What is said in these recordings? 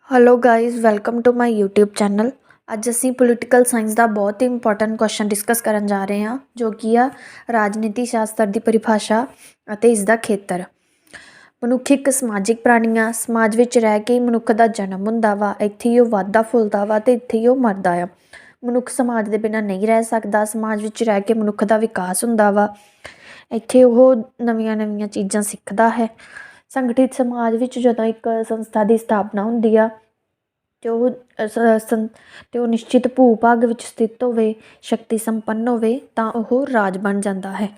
Hello guys, welcome to my YouTube channel. ਅੱਜ ਅਸੀਂ political science ਦਾ ਬਹੁਤ ਹੀ ਇੰਪੋਰਟੈਂਟ ਕੁਐਸਚਨ ਡਿਸਕਸ ਕਰਨ ਜਾ ਰਹੇ ਹਾਂ, ਜੋ ਕਿ ਆ ਰਾਜਨੀਤੀ ਸ਼ਾਸਤਰ ਦੀ ਪਰਿਭਾਸ਼ਾ ਅਤੇ ਇਸ ਦਾ ਖੇਤਰ। ਮਨੁੱਖ ਇੱਕ ਸਮਾਜਿਕ ਪ੍ਰਾਣੀ ਆ। ਸਮਾਜ ਵਿੱਚ ਰਹਿ ਕੇ ਮਨੁੱਖ ਦਾ ਜਨਮ ਹੁੰਦਾ ਵਾ, ਇੱਥੇ ਹੀ ਉਹ ਵੱਧਦਾ ਫੁੱਲਦਾ ਵਾ ਅਤੇ ਇੱਥੇ ਹੀ ਉਹ ਮਰਦਾ ਆ। ਮਨੁੱਖ ਸਮਾਜ ਦੇ ਬਿਨਾਂ ਨਹੀਂ ਰਹਿ ਸਕਦਾ। ਸਮਾਜ ਵਿੱਚ ਰਹਿ ਕੇ ਮਨੁੱਖ ਦਾ ਵਿਕਾਸ ਹੁੰਦਾ ਵਾ, ਇੱਥੇ ਉਹ ਨਵੀਆਂ ਨਵੀਆਂ ਚੀਜ਼ਾਂ ਸਿੱਖਦਾ ਹੈ। ਸੰਗਠਿਤ ਸਮਾਜ ਵਿੱਚ ਜਦੋਂ ਇੱਕ ਸੰਸਥਾ ਦੀ ਸਥਾਪਨਾ ਹੁੰਦੀ ਆ ਅਤੇ ਉਹ ਨਿਸ਼ਚਿਤ ਭੂ ਭਾਗ ਵਿੱਚ ਸਥਿਤ ਹੋਵੇ, ਸ਼ਕਤੀ ਸੰਪੰਨ ਹੋਵੇ, ਤਾਂ ਉਹ ਰਾਜ ਬਣ ਜਾਂਦਾ ਹੈ।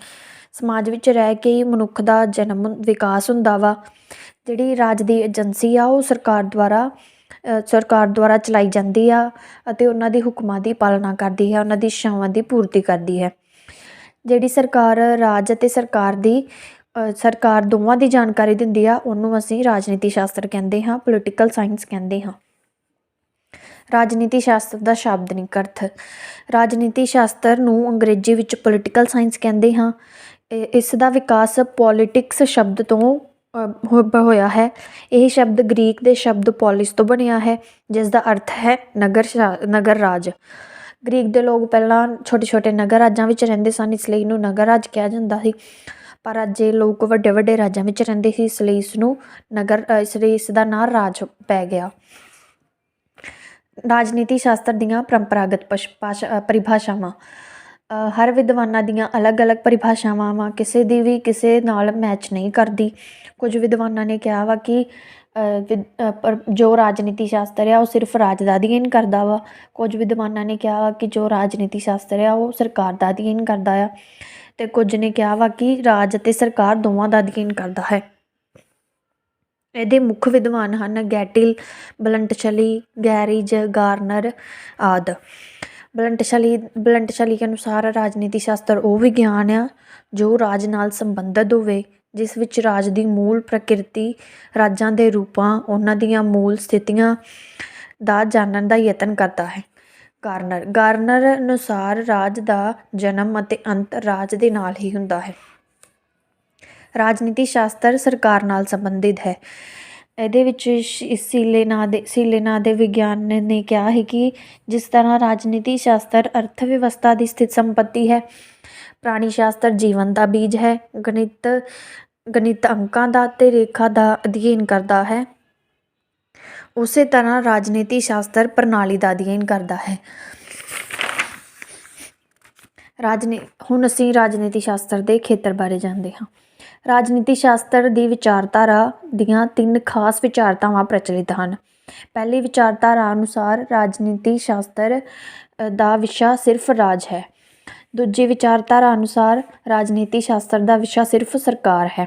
ਸਮਾਜ ਵਿੱਚ ਰਹਿ ਕੇ ਹੀ ਮਨੁੱਖ ਦਾ ਜਨਮ ਵਿਕਾਸ ਹੁੰਦਾ ਵਾ। ਜਿਹੜੀ ਰਾਜ ਦੀ ਏਜੰਸੀ ਆ ਉਹ ਸਰਕਾਰ ਦੁਆਰਾ ਚਲਾਈ ਜਾਂਦੀ ਆ ਅਤੇ ਉਹਨਾਂ ਦੇ ਹੁਕਮਾਂ ਦੀ ਪਾਲਣਾ ਕਰਦੀ ਹੈ, ਉਹਨਾਂ ਦੀ ਇੱਛਾਵਾਂ ਦੀ ਪੂਰਤੀ ਕਰਦੀ ਹੈ। ਜਿਹੜੀ ਸਰਕਾਰ ਰਾਜ ਅਤੇ ਸਰਕਾਰ ਦੋਵਾਂ ਦੀ ਜਾਣਕਾਰੀ ਦਿੰਦੀ ਆ, ਉਹਨੂੰ ਅਸੀਂ ਰਾਜਨੀਤੀ ਸ਼ਾਸਤਰ ਕਹਿੰਦੇ ਹਾਂ, ਪੋਲੀਟੀਕਲ ਸਾਇੰਸ ਕਹਿੰਦੇ ਹਾਂ। ਰਾਜਨੀਤੀ ਸ਼ਾਸਤਰ ਦਾ ਸ਼ਾਬਦਿਕ ਅਰਥ। ਰਾਜਨੀਤੀ ਸ਼ਾਸਤਰ ਨੂੰ ਅੰਗਰੇਜ਼ੀ ਵਿੱਚ ਪੋਲੀਟੀਕਲ ਸਾਇੰਸ ਕਹਿੰਦੇ ਹਾਂ। ਇਸ ਦਾ ਵਿਕਾਸ ਪੋਲੀਟਿਕਸ ਸ਼ਬਦ ਤੋਂ ਹੋਇਆ ਹੈ। ਇਹ ਸ਼ਬਦ ਗ੍ਰੀਕ ਦੇ ਸ਼ਬਦ ਪੋਲਿਸ ਤੋਂ ਬਣਿਆ ਹੈ, ਜਿਸ ਦਾ ਅਰਥ ਹੈ ਨਗਰ ਰਾਜ। ਗ੍ਰੀਕ ਦੇ ਲੋਕ ਪਹਿਲਾਂ ਛੋਟੇ ਛੋਟੇ ਨਗਰ ਰਾਜਾਂ ਵਿੱਚ ਰਹਿੰਦੇ ਸਨ, ਇਸ ਲਈ ਇਹਨੂੰ ਨਗਰ ਰਾਜ ਕਿਹਾ ਜਾਂਦਾ ਸੀ। ਪਰ ਅੱਜ ਇਹ ਲੋਕ ਵੱਡੇ ਵੱਡੇ ਰਾਜਾਂ ਵਿੱਚ ਰਹਿੰਦੇ ਸੀ, ਇਸ ਲਈ ਇਸ ਦਾ ਨਾਂ ਰਾਜ ਪੈ ਗਿਆ। ਰਾਜਨੀਤੀ ਸ਼ਾਸਤਰ ਦੀਆਂ ਪਰੰਪਰਾਗਤ ਪਰਿਭਾਸ਼ਾਵਾਂ। ਹਰ ਵਿਦਵਾਨਾਂ ਦੀਆਂ ਅਲੱਗ ਅਲੱਗ ਪਰਿਭਾਸ਼ਾਵਾਂ ਵਾ, ਕਿਸੇ ਦੀ ਵੀ ਕਿਸੇ ਨਾਲ ਮੈਚ ਨਹੀਂ ਕਰਦੀ। ਕੁਝ ਵਿਦਵਾਨਾਂ ਨੇ ਕਿਹਾ ਵਾ ਕਿ ਜੋ ਰਾਜਨੀਤੀ ਸ਼ਾਸਤਰ ਆ ਉਹ ਸਿਰਫ ਰਾਜ ਦਾ ਅਧਿਐਨ ਕਰਦਾ ਵਾ। ਕੁਝ ਵਿਦਵਾਨਾਂ ਨੇ ਕਿਹਾ ਵਾ ਕਿ ਜੋ ਰਾਜਨੀਤੀ ਸ਼ਾਸਤਰ ਆ ਉਹ ਸਰਕਾਰ ਦਾ ਅਧਿਐਨ ਕਰਦਾ ਆ, ਅਤੇ ਕੁਝ ਨੇ ਕਿਹਾ ਵਾ ਕਿ ਰਾਜ ਅਤੇ ਸਰਕਾਰ ਦੋਵਾਂ ਦਾ ਅਧਿਐਨ ਕਰਦਾ ਹੈ। ਇਹਦੇ ਮੁੱਖ ਵਿਦਵਾਨ ਹਨ ਗੈਟਿਲ, ਬਲੰਟਸ਼ਲੀ, ਗੈਰਿਜ, ਗਾਰਨਰ ਆਦਿ। ਬਲੰਟਸ਼ਲੀ ਕੇ ਅਨੁਸਾਰ ਰਾਜਨੀਤੀ ਸ਼ਾਸਤਰ ਉਹ ਵਿਗਿਆਨ ਆ ਜੋ ਰਾਜ ਨਾਲ ਸੰਬੰਧਿਤ ਹੋਵੇ, ਜਿਸ ਵਿੱਚ ਰਾਜ ਦੀ ਮੂਲ ਪ੍ਰਕਿਰਤੀ, ਰਾਜਾਂ ਦੇ ਰੂਪਾਂ, ਉਹਨਾਂ ਦੀਆਂ ਮੂਲ ਸਥਿਤੀਆਂ ਦਾ ਜਾਣਨ ਦਾ ਯਤਨ ਕਰਦਾ ਹੈ। ਗਾਰਨਰ ਅਨੁਸਾਰ ਰਾਜ ਦਾ ਜਨਮ ਅਤੇ ਅੰਤ ਰਾਜ ਦੇ ਨਾਲ ਹੀ ਹੁੰਦਾ ਹੈ। ਰਾਜਨੀਤੀ ਸ਼ਾਸਤਰ ਸਰਕਾਰ ਨਾਲ ਸੰਬੰਧਿਤ ਹੈ। ਇਹਦੇ ਵਿੱਚ ਸੀਲੇ ਨਾਂ ਦੇ ਵਿਗਿਆਨ ਨੇ ਕਿਹਾ ਹੈ ਕਿ ਜਿਸ ਤਰ੍ਹਾਂ ਰਾਜਨੀਤੀ ਸ਼ਾਸਤਰ ਅਰਥ ਵਿਵਸਥਾ ਦੀ ਸਥਿਤ ਸੰਪੱਤੀ ਹੈ, ਪ੍ਰਾਣੀ ਸ਼ਾਸਤਰ ਜੀਵਨ ਦਾ ਬੀਜ ਹੈ, ਗਣਿਤ ਅੰਕਾਂ ਦਾ ਅਤੇ ਰੇਖਾ ਦਾ ਅਧਿਐਨ ਕਰਦਾ ਹੈ, ਉਸੇ ਤਰ੍ਹਾਂ ਰਾਜਨੀਤੀ ਸ਼ਾਸਤਰ ਪ੍ਰਣਾਲੀ ਦਾ ਅਧਿਐਨ ਕਰਦਾ ਹੈ। ਹੁਣ ਅਸੀਂ ਰਾਜਨੀਤੀ ਸ਼ਾਸਤਰ ਦੇ ਖੇਤਰ ਬਾਰੇ ਜਾਣਦੇ ਹਾਂ। ਰਾਜਨੀਤੀ ਸ਼ਾਸਤਰ ਦੀ ਵਿਚਾਰਧਾਰਾ ਦੀਆਂ 3 ਖਾਸ ਵਿਚਾਰਧਾਵਾਂ ਪ੍ਰਚਲਿਤ ਹਨ। ਪਹਿਲੀ ਵਿਚਾਰਧਾਰਾ ਅਨੁਸਾਰ ਰਾਜਨੀਤੀ ਸ਼ਾਸਤਰ ਦਾ ਵਿਸ਼ਾ ਸਿਰਫ ਰਾਜ ਹੈ। ਦੂਜੀ ਵਿਚਾਰਧਾਰਾ ਅਨੁਸਾਰ ਰਾਜਨੀਤੀ ਸ਼ਾਸਤਰ ਦਾ ਵਿਸ਼ਾ ਸਿਰਫ ਸਰਕਾਰ ਹੈ,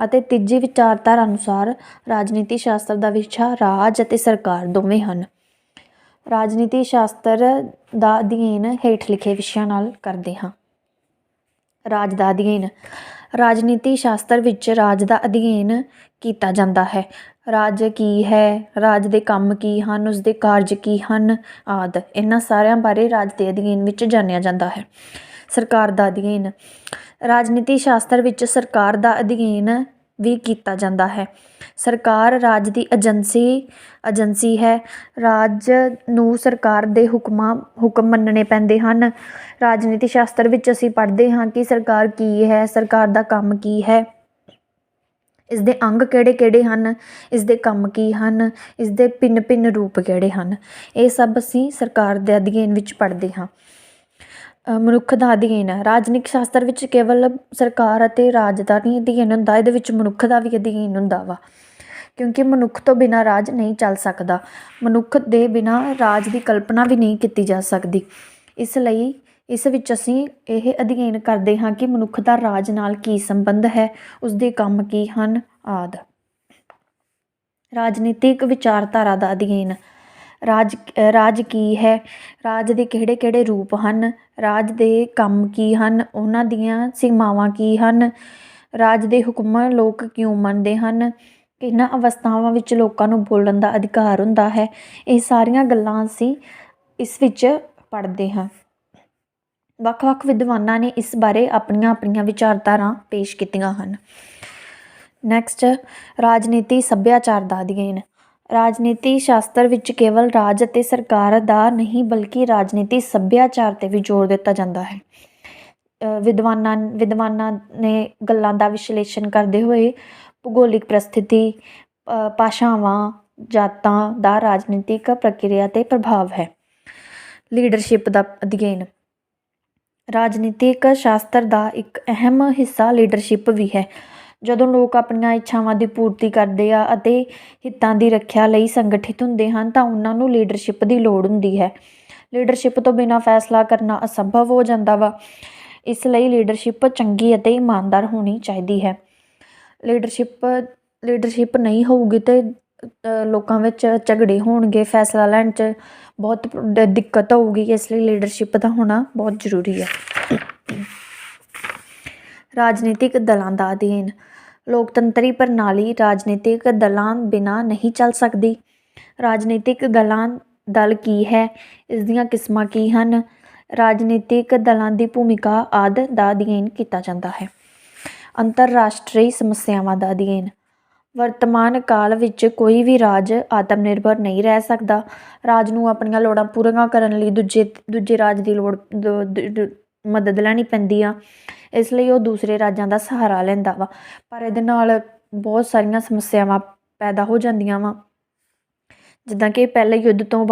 ਅਤੇ ਤੀਜੀ ਵਿਚਾਰਧਾਰਾ ਅਨੁਸਾਰ ਰਾਜਨੀਤੀ ਸ਼ਾਸਤਰ ਦਾ ਵਿਸ਼ਾ ਰਾਜ ਅਤੇ ਸਰਕਾਰ ਦੋਵੇਂ ਹਨ। ਰਾਜਨੀਤੀ ਸ਼ਾਸਤਰ ਦਾ ਅਧਿਐਨ ਹੇਠ ਲਿਖੇ ਵਿਸ਼ਿਆਂ ਨਾਲ ਕਰਦੇ ਹਾਂ। ਰਾਜ ਦਾ ਅਧਿਐਨ। ਰਾਜਨੀਤੀ ਸ਼ਾਸਤਰ ਵਿੱਚ ਰਾਜ ਦਾ ਅਧਿਐਨ ਕੀਤਾ ਜਾਂਦਾ ਹੈ। ਰਾਜ ਕੀ ਹੈ, ਰਾਜ ਦੇ ਕੰਮ ਕੀ ਹਨ, ਉਸਦੇ ਕਾਰਜ ਕੀ ਹਨ ਆਦਿ, ਇਹਨਾਂ ਸਾਰਿਆਂ ਬਾਰੇ ਰਾਜ ਦੇ ਅਧਿਐਨ ਵਿੱਚ ਜਾਣਿਆ ਜਾਂਦਾ ਹੈ। ਸਰਕਾਰ ਦਾ ਅਧਿਐਨ। ਰਾਜਨੀਤੀ ਸ਼ਾਸਤਰ ਵਿੱਚ ਸਰਕਾਰ ਦਾ ਅਧਿਐਨ ਵੀ ਕੀਤਾ ਜਾਂਦਾ ਹੈ। ਸਰਕਾਰ ਰਾਜ ਦੀ ਏਜੰਸੀ ਹੈ। ਰਾਜ ਨੂੰ ਸਰਕਾਰ ਦੇ ਹੁਕਮ ਮੰਨਣੇ ਪੈਂਦੇ ਹਨ। ਰਾਜਨੀਤੀ ਸ਼ਾਸਤਰ ਵਿੱਚ ਅਸੀਂ ਪੜ੍ਹਦੇ ਹਾਂ ਕਿ ਸਰਕਾਰ ਕੀ ਹੈ, ਸਰਕਾਰ ਦਾ ਕੰਮ ਕੀ ਹੈ, ਇਸ ਦੇ ਅੰਗ ਕਿਹੜੇ ਕਿਹੜੇ ਹਨ, ਇਸ ਦੇ ਕੰਮ ਕੀ ਹਨ, ਇਸ ਦੇ ਭਿੰਨ ਭਿੰਨ ਰੂਪ ਕਿਹੜੇ ਹਨ। ਇਹ ਸਭ ਅਸੀਂ ਸਰਕਾਰ ਦੇ ਅਧਿਐਨ ਵਿੱਚ ਪੜ੍ਹਦੇ ਹਾਂ। ਮਨੁੱਖ ਦਾ ਅਧਿਐਨ। ਰਾਜਨੀਤਿਕ ਸ਼ਾਸਤਰ ਵਿੱਚ ਕੇਵਲ ਸਰਕਾਰ ਅਤੇ ਰਾਜ ਦਾ ਨਹੀਂ ਅਧਿਐਨ ਹੁੰਦਾ, ਇਹਦੇ ਵਿੱਚ ਮਨੁੱਖ ਦਾ ਵੀ ਅਧਿਐਨ ਹੁੰਦਾ ਵਾ, ਕਿਉਂਕਿ ਮਨੁੱਖ ਤੋਂ ਬਿਨਾਂ ਰਾਜ ਨਹੀਂ ਚੱਲ ਸਕਦਾ। ਮਨੁੱਖ ਦੇ ਬਿਨਾਂ ਰਾਜ ਦੀ ਕਲਪਨਾ ਵੀ ਨਹੀਂ ਕੀਤੀ ਜਾ ਸਕਦੀ। ਇਸ ਲਈ ਇਸ ਵਿੱਚ ਅਸੀਂ ਇਹ ਅਧਿਐਨ ਕਰਦੇ ਹਾਂ ਕਿ ਮਨੁੱਖ ਦਾ ਰਾਜ ਨਾਲ ਕੀ ਸੰਬੰਧ ਹੈ, ਉਸਦੇ ਕੰਮ ਕੀ ਹਨ ਆਦਿ। ਰਾਜਨੀਤਿਕ ਵਿਚਾਰਧਾਰਾ ਦਾ ਅਧਿਐਨ। ਰਾਜ ਕੀ ਹੈ, ਰਾਜ ਦੇ ਕਿਹੜੇ ਕਿਹੜੇ ਰੂਪ ਹਨ, ਰਾਜ ਦੇ ਕੰਮ ਕੀ ਹਨ, ਉਹਨਾਂ ਦੀਆਂ ਸੀਮਾਵਾਂ ਕੀ ਹਨ, ਰਾਜ ਦੇ ਹੁਕਮ ਲੋਕ ਕਿਉਂ ਮੰਨਦੇ ਹਨ, ਕਿਹਨਾਂ ਅਵਸਥਾਵਾਂ ਵਿੱਚ ਲੋਕਾਂ ਨੂੰ ਬੋਲਣ ਦਾ ਅਧਿਕਾਰ ਹੁੰਦਾ ਹੈ। ਇਹ ਸਾਰੀਆਂ ਗੱਲਾਂ ਅਸੀਂ ਇਸ ਵਿੱਚ ਪੜ੍ਹਦੇ ਹਾਂ। ਵੱਖ ਵੱਖ ਵਿਦਵਾਨਾਂ ਨੇ ਇਸ ਬਾਰੇ ਆਪਣੀਆਂ ਆਪਣੀਆਂ ਵਿਚਾਰਧਾਰਾ ਪੇਸ਼ ਕੀਤੀਆਂ ਹਨ। ਨੈਕਸਟ, ਰਾਜਨੀਤੀ ਸੱਭਿਆਚਾਰ ਦਾ ਅਧਿਐਨ। ਰਾਜਨੀਤੀ ਸ਼ਾਸਤਰ ਵਿੱਚ ਕੇਵਲ ਰਾਜ ਅਤੇ ਸਰਕਾਰ ਦਾ ਨਹੀਂ ਬਲਕਿ ਰਾਜਨੀਤੀ ਸੱਭਿਆਚਾਰ 'ਤੇ ਵੀ ਜ਼ੋਰ ਦਿੱਤਾ ਜਾਂਦਾ ਹੈ। ਵਿਦਵਾਨਾਂ ਨੇ ਗੱਲਾਂ ਦਾ ਵਿਸ਼ਲੇਸ਼ਣ ਕਰਦੇ ਹੋਏ ਭੂਗੋਲਿਕ ਪ੍ਰਸਥਿਤੀ, ਭਾਸ਼ਾਵਾਂ, ਜਾਤਾਂ ਦਾ ਰਾਜਨੀਤਿਕ ਪ੍ਰਕਿਰਿਆ 'ਤੇ ਪ੍ਰਭਾਵ ਹੈ। ਲੀਡਰਸ਼ਿਪ ਦਾ ਅਧਿਐਨ। ਰਾਜਨੀਤਿਕ ਸ਼ਾਸਤਰ ਦਾ ਇੱਕ ਅਹਿਮ ਹਿੱਸਾ ਲੀਡਰਸ਼ਿਪ ਵੀ ਹੈ। ਜਦੋਂ ਲੋਕ ਆਪਣੀਆਂ ਇੱਛਾਵਾਂ ਦੀ ਪੂਰਤੀ ਕਰਦੇ ਆ ਅਤੇ ਹਿੱਤਾਂ ਦੀ ਰੱਖਿਆ ਲਈ ਸੰਗਠਿਤ ਹੁੰਦੇ ਹਨ ਤਾਂ ਉਹਨਾਂ ਨੂੰ ਲੀਡਰਸ਼ਿਪ ਦੀ ਲੋੜ ਹੁੰਦੀ ਹੈ। ਲੀਡਰਸ਼ਿਪ ਤੋਂ ਬਿਨਾਂ ਫੈਸਲਾ ਕਰਨਾ ਅਸੰਭਵ ਹੋ ਜਾਂਦਾ ਵਾ। ਇਸ ਲਈ ਲੀਡਰਸ਼ਿਪ ਚੰਗੀ ਅਤੇ ਇਮਾਨਦਾਰ ਹੋਣੀ ਚਾਹੀਦੀ ਹੈ। ਲੀਡਰਸ਼ਿਪ ਨਹੀਂ ਹੋਊਗੀ ਤੇ ਲੋਕਾਂ ਵਿੱਚ ਝਗੜੇ ਹੋਣਗੇ, ਫੈਸਲਾ ਲੈਣ 'ਚ ਬਹੁਤ ਦਿੱਕਤ ਹੋਊਗੀ। ਇਸ ਲਈ ਲੀਡਰਸ਼ਿਪ ਦਾ ਹੋਣਾ ਬਹੁਤ ਜ਼ਰੂਰੀ ਹੈ। ਰਾਜਨੀਤਿਕ ਦਲਾਂ ਦਾ ਅਧਿਐਨ। ਲੋਕਤੰਤਰੀ ਪ੍ਰਣਾਲੀ ਰਾਜਨੀਤਿਕ ਦਲਾਂ ਬਿਨਾਂ ਨਹੀਂ ਚੱਲ ਸਕਦੀ। ਰਾਜਨੀਤਿਕ ਦਲ ਕੀ ਹੈ, ਇਸ ਦੀਆਂ ਕਿਸਮਾਂ ਕੀ ਹਨ, ਰਾਜਨੀਤਿਕ ਦਲਾਂ ਦੀ ਭੂਮਿਕਾ ਆਦਿ ਦਾ ਅਧਿਐਨ ਕੀਤਾ ਜਾਂਦਾ ਹੈ। ਅੰਤਰਰਾਸ਼ਟਰੀ ਸਮੱਸਿਆਵਾਂ ਦਾ ਅਧਿਐਨ। ਵਰਤਮਾਨ ਕਾਲ ਵਿੱਚ ਕੋਈ ਵੀ ਰਾਜ ਆਤਮ ਨਿਰਭਰ ਨਹੀਂ ਰਹਿ ਸਕਦਾ। ਰਾਜ ਨੂੰ ਆਪਣੀਆਂ ਲੋੜਾਂ ਪੂਰੀਆਂ ਕਰਨ ਲਈ ਦੂਜੇ ਰਾਜ ਦੀ ਮਦਦ ਲੈਣੀ ਪੈਂਦੀ ਆ। ਇਸ ਲਈ ਉਹ ਦੂਸਰੇ ਰਾਜਾਂ ਦਾ ਸਹਾਰਾ ਲੈਂਦਾ ਵਾ। ਪਰ ਇਹਦੇ ਨਾਲ ਬਹੁਤ ਸਾਰੀਆਂ ਸਮੱਸਿਆਵਾਂ ਪੈਦਾ ਹੋ ਜਾਂਦੀਆਂ ਵਾ। ਜਿੱਦਾਂ ਕਿ ਪਹਿਲੇ ਯੁੱਧ ਤੋਂ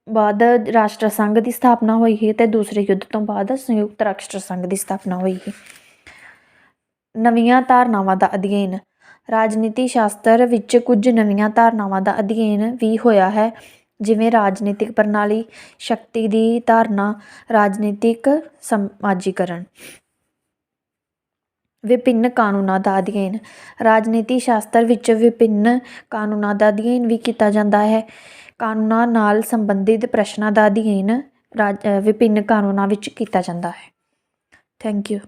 ਬਾਅਦ ਰਾਸ਼ਟਰ ਸੰਘ ਦੀ ਸਥਾਪਨਾ ਹੋਈ ਸੀ ਅਤੇ ਦੂਸਰੇ ਯੁੱਧ ਤੋਂ ਬਾਅਦ ਸੰਯੁਕਤ ਰਾਸ਼ਟਰ ਸੰਘ ਦੀ ਸਥਾਪਨਾ ਹੋਈ ਸੀ। ਨਵੀਆਂ ਧਾਰਨਾਵਾਂ ਦਾ ਅਧਿਐਨ। ਰਾਜਨੀਤੀ ਸ਼ਾਸਤਰ ਵਿੱਚ ਕੁਝ ਨਵੀਆਂ ਧਾਰਨਾਵਾਂ ਦਾ ਅਧਿਐਨ ਵੀ ਹੋਇਆ ਹੈ, ਜਿਵੇਂ ਰਾਜਨੀਤਿਕ ਪ੍ਰਣਾਲੀ, ਸ਼ਕਤੀ ਦੀ ਧਾਰਨਾ, ਰਾਜਨੀਤਿਕ ਸਮਾਜੀਕਰਨ। ਵਿਭਿੰਨ ਕਾਨੂੰਨਾਂ ਦਾ ਅਧਿਐਨ। ਰਾਜਨੀਤੀ ਸ਼ਾਸਤਰ ਵਿੱਚ ਵਿਭਿੰਨ ਕਾਨੂੰਨਾਂ ਦਾ ਅਧਿਐਨ ਵੀ ਕੀਤਾ ਜਾਂਦਾ ਹੈ। ਕਾਨੂੰਨਾਂ ਨਾਲ ਸੰਬੰਧਿਤ ਪ੍ਰਸ਼ਨਾਂ ਦਾ ਅਧਿਐਨ ਵਿਭਿੰਨ ਕਾਨੂੰਨਾਂ ਵਿੱਚ ਕੀਤਾ ਜਾਂਦਾ ਹੈ। Thank you.